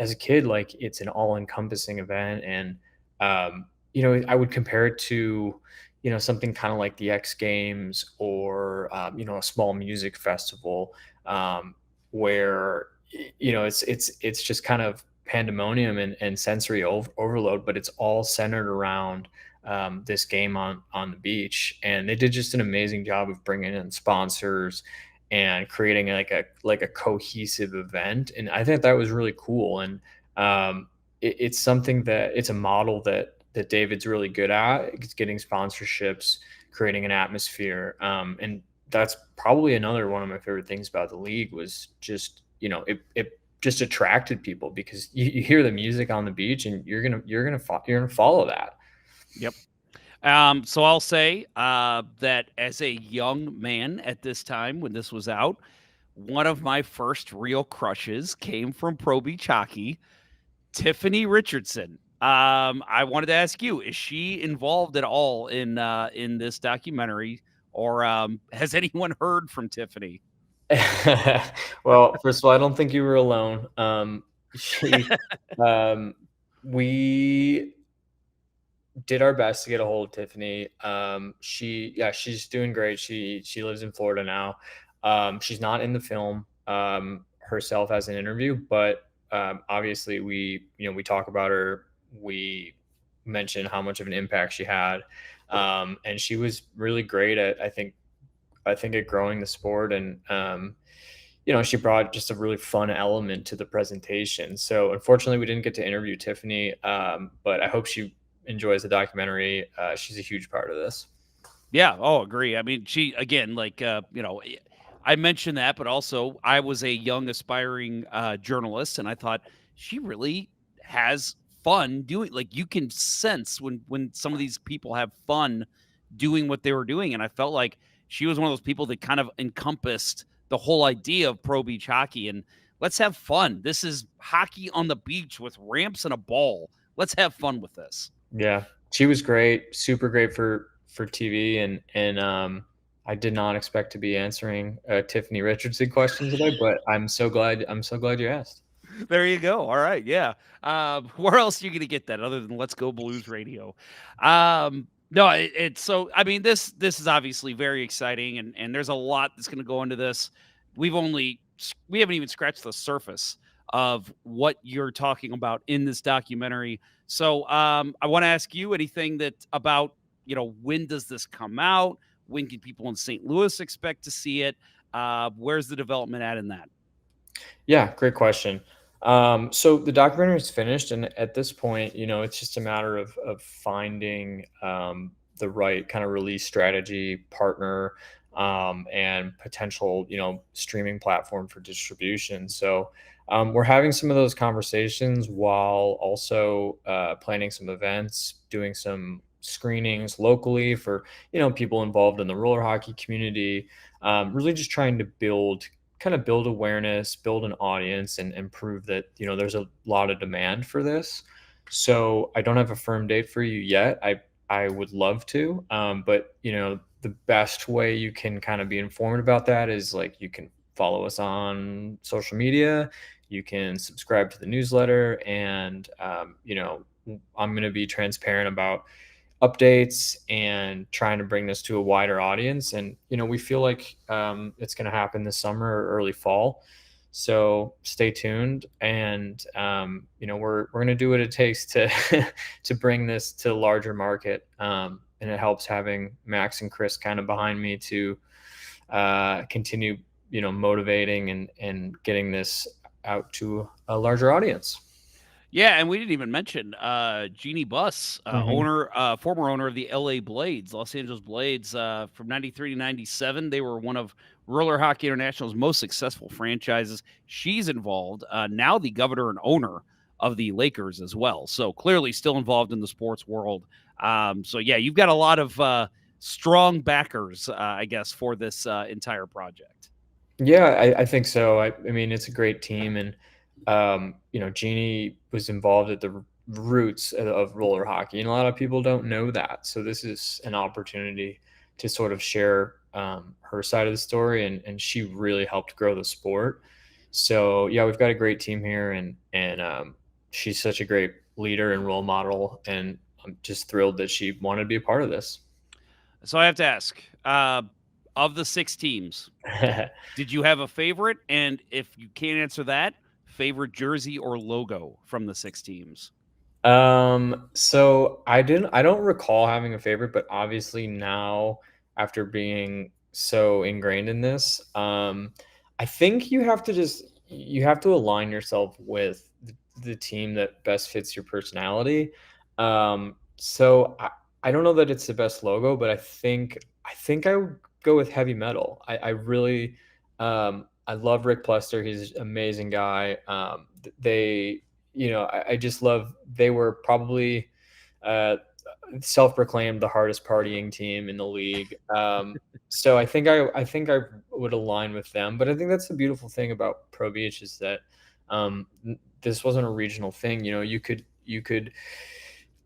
As a kid, like, it's an all-encompassing event. And I would compare it to something kind of like the X Games or a small music festival, where it's just kind of pandemonium and sensory overload, but it's all centered around this game on the beach. And they did just an amazing job of bringing in sponsors and creating like a cohesive event. And I think that was really cool. And it's something it's a model that David's really good at. It's getting sponsorships, creating an atmosphere. And that's probably another one of my favorite things about the league was just, it just attracted people because you hear the music on the beach and you're gonna follow that. Yep. So I'll say that as a young man at this time when this was out, one of my first real crushes came from Pro Beach hockey, Tiffany Richardson. I wanted to ask you: is she involved at all in this documentary, or has anyone heard from Tiffany? Well, first of all, I don't think you were alone. We did our best to get a hold of Tiffany. She's doing great. She lives in Florida now. She's not in the film herself as an interview, but obviously we talk about her. We mention how much of an impact she had, and she was really great at I think at growing the sport. And she brought just a really fun element to the presentation. So unfortunately we didn't get to interview Tiffany, but I hope she enjoys the documentary. She's a huge part of this. Yeah. Oh, agree. I mean, she, again, I mentioned that, but also I was a young aspiring journalist, and I thought she really has fun doing, you can sense when some of these people have fun doing what they were doing. And I felt like she was one of those people that kind of encompassed the whole idea of Pro Beach hockey. And let's have fun. This is hockey on the beach with ramps and a ball. Let's have fun with this. Yeah, she was great, super great for TV, and I did not expect to be answering a Tiffany Richardson question today, but I'm so glad you asked. There you go. All right, yeah. Where else are you gonna get that other than Let's Go Blues Radio? No, it's so. I mean, this is obviously very exciting, and there's a lot that's gonna go into this. We haven't even scratched the surface of what you're talking about in this documentary. So I want to ask you anything about when does this come out? When can people in St. Louis expect to see it? Where's the development at in that? Yeah, great question. So the documentary is finished, and at this point, it's just a matter of finding the right kind of release strategy partner, and potential, streaming platform for distribution. So we're having some of those conversations while also planning some events, doing some screenings locally for people involved in the roller hockey community. Really just trying to build awareness, build an audience, and prove that there's a lot of demand for this. So I don't have a firm date for you yet. I would love to, but the best way you can kind of be informed about that is like you can follow us on social media, you can subscribe to the newsletter, and I'm going to be transparent about updates and trying to bring this to a wider audience. And we feel like it's going to happen this summer or early fall, so stay tuned. And we're going to do what it takes to to bring this to a larger market, and it helps having Max and Chris kind of behind me to continue motivating and getting this out to a larger audience. Yeah, and we didn't even mention Jeannie Buss, Mhm. former owner of the LA Blades, Los Angeles Blades, from 93 to 97. They were one of Roller Hockey International's most successful franchises. She's involved, now the governor and owner of the Lakers as well. So clearly still involved in the sports world. So yeah, you've got a lot of strong backers, I guess, for this entire project. Yeah, I think so. I mean, it's a great team, and Jeannie was involved at the roots of roller hockey, and a lot of people don't know that. So this is an opportunity to sort of share her side of the story, and she really helped grow the sport. So yeah, we've got a great team here, and she's such a great leader and role model, and I'm just thrilled that she wanted to be a part of this. So I have to ask, of the 6 teams, did you have a favorite? And if you can't answer that, favorite jersey or logo from the 6 teams? So I don't recall having a favorite, but obviously now, after being so ingrained in this, I think you have to align yourself with the team that best fits your personality. So I don't know that it's the best logo, but I would go with heavy metal. I really I love Rick Plester. He's an amazing guy. I just love, they were probably uh, self-proclaimed the hardest partying team in the league. So I think I would align with them. But I think that's the beautiful thing about Pro Beach is that this wasn't a regional thing. You could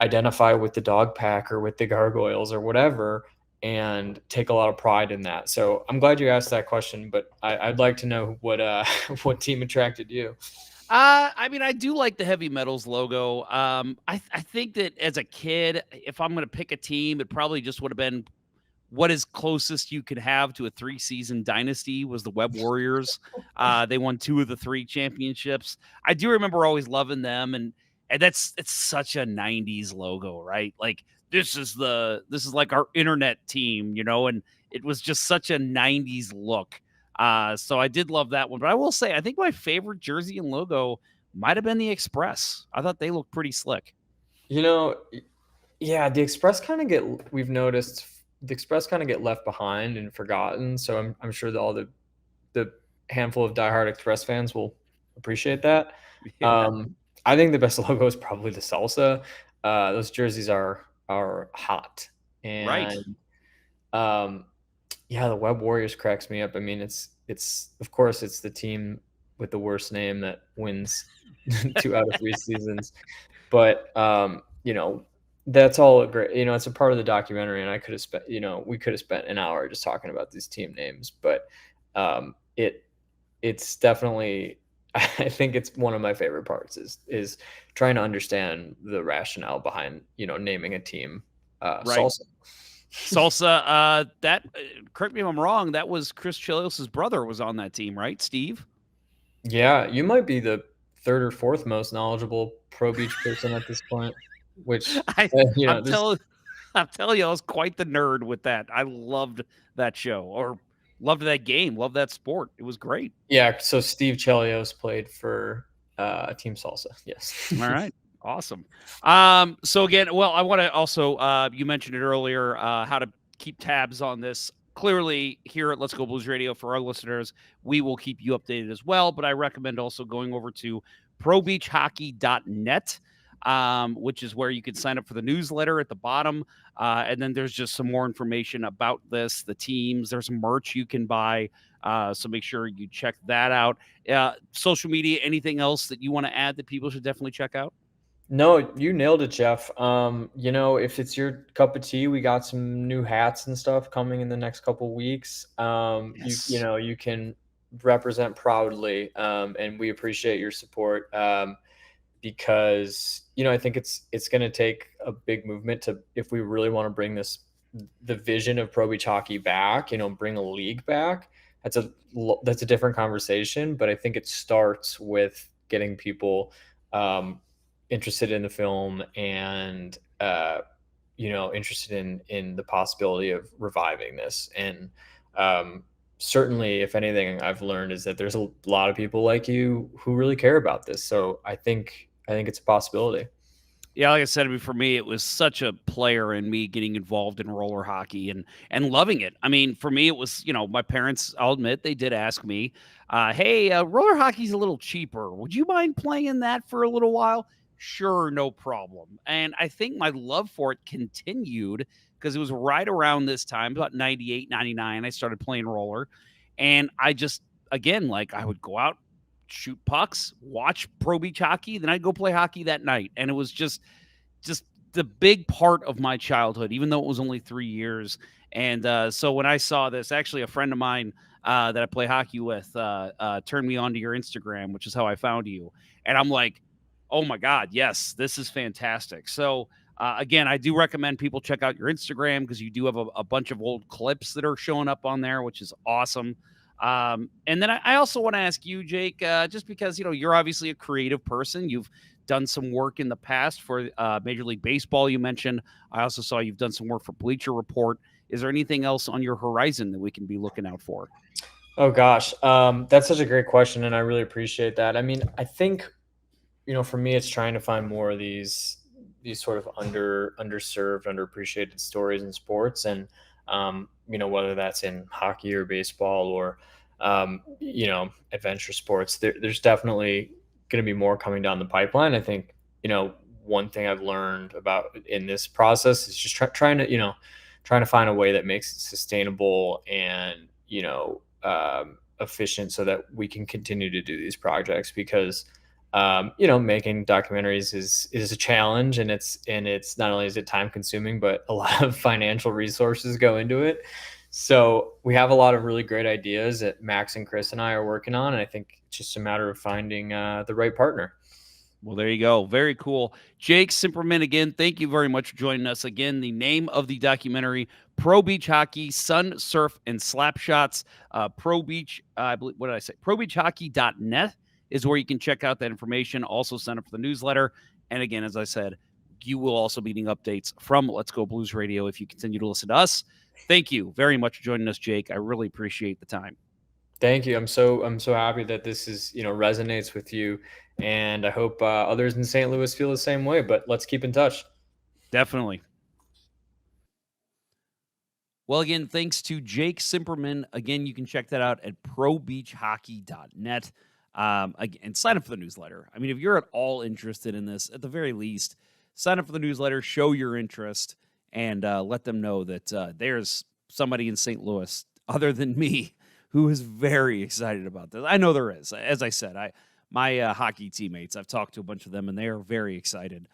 identify with the dog pack or with the gargoyles or whatever, and take a lot of pride in that. So I'm glad you asked that question, but I'd like to know what what team attracted you. I mean, I do like the Heavy Metals logo. I think that as a kid, if I'm going to pick a team, it probably just would have been what is closest you could have to a 3-season dynasty was the Web Warriors. They won 2 of the 3 championships. I do remember always loving them, and it's such a 90s logo, right? Like this is like our internet team, and it was just such a 90s look. So I did love that one. But I will say, I think my favorite jersey and logo might have been the Express. I thought they looked pretty slick. Yeah, we've noticed the Express kind of get left behind and forgotten. So I'm sure that all the handful of diehard Express fans will appreciate that. Yeah. I think the best logo is probably the Salsa. Those jerseys are hot. Right. And yeah, the Web Warriors cracks me up. I mean, it's of course it's the team with the worst name that wins 2 out of 3 seasons. But that's all great. It's a part of the documentary, and I could have spent, we could have spent an hour just talking about these team names. But it's definitely, I think it's one of my favorite parts is trying to understand the rationale behind naming a team Right. Salsa. Salsa, correct me if I'm wrong, that was Chris Chelios's brother was on that team, right, Steve? Yeah, you might be the 3rd or 4th most knowledgeable Pro Beach person at this point. Which I'm telling you, I was quite the nerd with that. I loved that show, or loved that game, loved that sport. It was great. Yeah, so Steve Chelios played for Team Salsa. Yes. All right. Awesome. So again, well, I want to also, you mentioned it earlier, how to keep tabs on this. Clearly, here at Let's Go Blues Radio, for our listeners, we will keep you updated as well. But I recommend also going over to probeachhockey.net, which is where you can sign up for the newsletter at the bottom. And then there's just some more information about this, the teams. There's merch you can buy. So make sure you check that out. Social media, anything else that you want to add that people should definitely check out? No, you nailed it, Jeff. If it's your cup of tea, we got some new hats and stuff coming in the next couple weeks. Yes. You can represent proudly, and we appreciate your support. Because I think it's going to take a big movement if we really want to bring the vision of Pro Beach hockey back, bring a league back. That's a different conversation, but I think it starts with getting people interested in the film and interested in the possibility of reviving this. And certainly, if anything I've learned is that there's a lot of people like you who really care about this. So I think it's a possibility. Yeah, like I said, for me, it was such a player in me getting involved in roller hockey and loving it. I mean, for me, it was, my parents, I'll admit, they did ask me, hey, roller hockey's a little cheaper. Would you mind playing in that for a little while? Sure, no problem. And I think my love for it continued because it was right around this time, about 98, 99, I started playing roller. And I just, again, I would go out, shoot pucks, watch Pro Beach hockey, then I'd go play hockey that night. And it was just the big part of my childhood, even though it was only 3 years. And so when I saw this, actually a friend of mine that I play hockey with turned me on to your Instagram, which is how I found you. And I'm like, oh my God, yes, this is fantastic. So again, I do recommend people check out your Instagram because you do have a bunch of old clips that are showing up on there, which is awesome. And then I also want to ask you, Jake, just because, you're obviously a creative person. You've done some work in the past for Major League Baseball, you mentioned. I also saw you've done some work for Bleacher Report. Is there anything else on your horizon that we can be looking out for? Oh, gosh. That's such a great question, and I really appreciate that. I mean, I think, for me, it's trying to find more of these sort of underserved, underappreciated stories in sports. And, whether that's in hockey or baseball or, adventure sports, there's definitely going to be more coming down the pipeline. I think, one thing I've learned about in this process is just trying to find a way that makes it sustainable and, efficient so that we can continue to do these projects because, making documentaries is a challenge, and it's not only is it time consuming, but a lot of financial resources go into it. So we have a lot of really great ideas that Max and Chris and I are working on. And I think it's just a matter of finding the right partner. Well, there you go. Very cool. Jake Cimperman, again, thank you very much for joining us. Again, the name of the documentary, Pro Beach Hockey, Sun, Surf, and Slapshots. Pro Beach, I believe, what did I say? ProBeachHockey.net is where you can check out that information. Also sign up for the newsletter. And again, as I said, you will also be getting updates from Let's Go Blues Radio if you continue to listen to us. Thank you very much for joining us, Jake. I really appreciate the time. Thank you. I'm so happy that this is, resonates with you. And I hope others in St. Louis feel the same way, but let's keep in touch. Definitely. Well, again, thanks to Jake Cimperman. Again, you can check that out at probeachhockey.net. And sign up for the newsletter. I mean, if you're at all interested in this, at the very least, sign up for the newsletter, show your interest, and let them know that there's somebody in St. Louis other than me who is very excited about this. I know there is. As I said, my hockey teammates, I've talked to a bunch of them, and they are very excited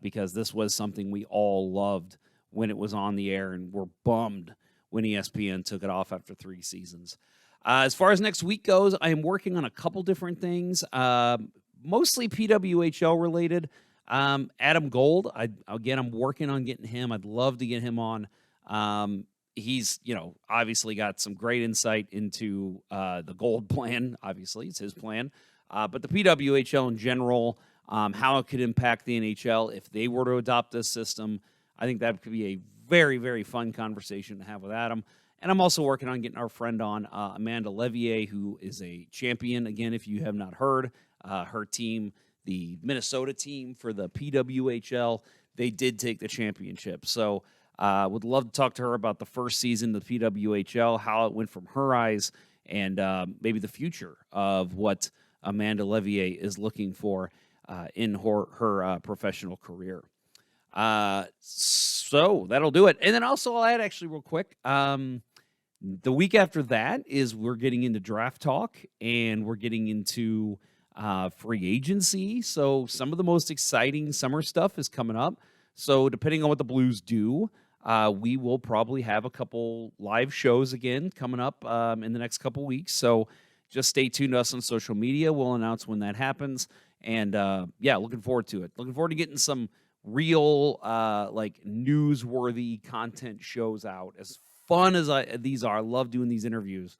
because this was something we all loved when it was on the air, and were bummed when ESPN took it off after 3 seasons. As far as next week goes, I am working on a couple different things, mostly PWHL related. Adam Gold, I'm working on getting him. I'd love to get him on. He's, obviously got some great insight into the Gold plan. Obviously, it's his plan. But the PWHL in general, how it could impact the NHL if they were to adopt this system. I think that could be a very, very fun conversation to have with Adam. And I'm also working on getting our friend on, Amanda Levier, who is a champion. Again, if you have not heard, her team, the Minnesota team for the PWHL, they did take the championship. So would love to talk to her about the first season of the PWHL, how it went from her eyes, and maybe the future of what Amanda Levier is looking for in her professional career. So that'll do it. And then also I'll add actually real quick, the week after that is we're getting into draft talk and we're getting into free agency. So some of the most exciting summer stuff is coming up. So depending on what the Blues do, we will probably have a couple live shows again coming up in the next couple weeks. So just stay tuned to us on social media. We'll announce when that happens. And looking forward to it. Looking forward to getting some real like newsworthy content shows out. As fun as these are, I love doing these interviews.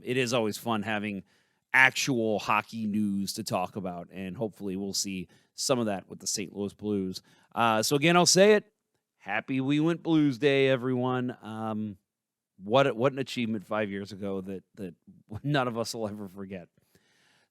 It is always fun having actual hockey news to talk about, and hopefully we'll see some of that with the St. Louis Blues. So again, I'll say it. Happy We Went Blues Day, everyone. What an achievement 5 years ago that none of us will ever forget.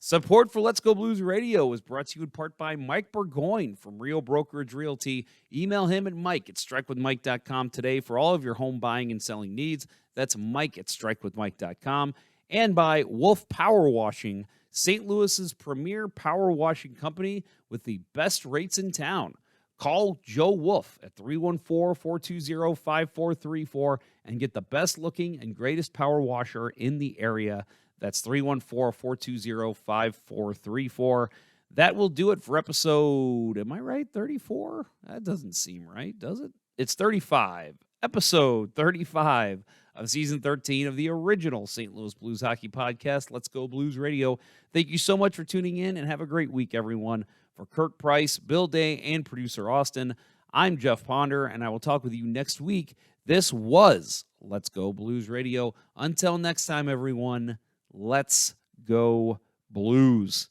Support for Let's Go Blues Radio is brought to you in part by Mike Burgoyne from Rio Brokerage Realty. Email him at mike@strikewithmike.com today for all of your home buying and selling needs. That's mike@strikewithmike.com. And by Wolf Power Washing, St. Louis's premier power washing company with the best rates in town. Call Joe Wolf at 314-420-5434 and get the best looking and greatest power washer in the area. That's 314-420-5434. That will do it for episode, am I right, 34? That doesn't seem right, does it? It's 35. Episode 35 of Season 13 of the original St. Louis Blues Hockey Podcast, Let's Go Blues Radio. Thank you so much for tuning in, and have a great week, everyone. For Kirk Price, Bill Day, and producer Austin, I'm Jeff Ponder, and I will talk with you next week. This was Let's Go Blues Radio. Until next time, everyone, let's go Blues.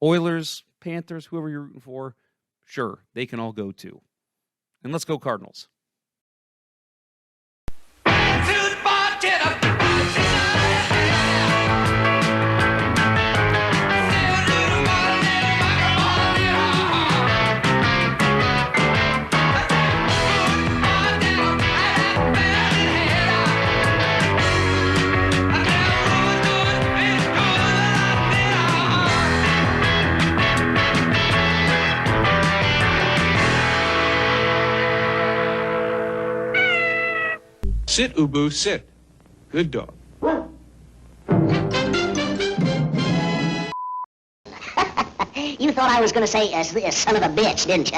Oilers, Panthers, whoever you're rooting for, sure, they can all go too. And let's go Cardinals. Sit, Ubu, sit. Good dog. You thought I was going to say, son of a bitch, didn't you?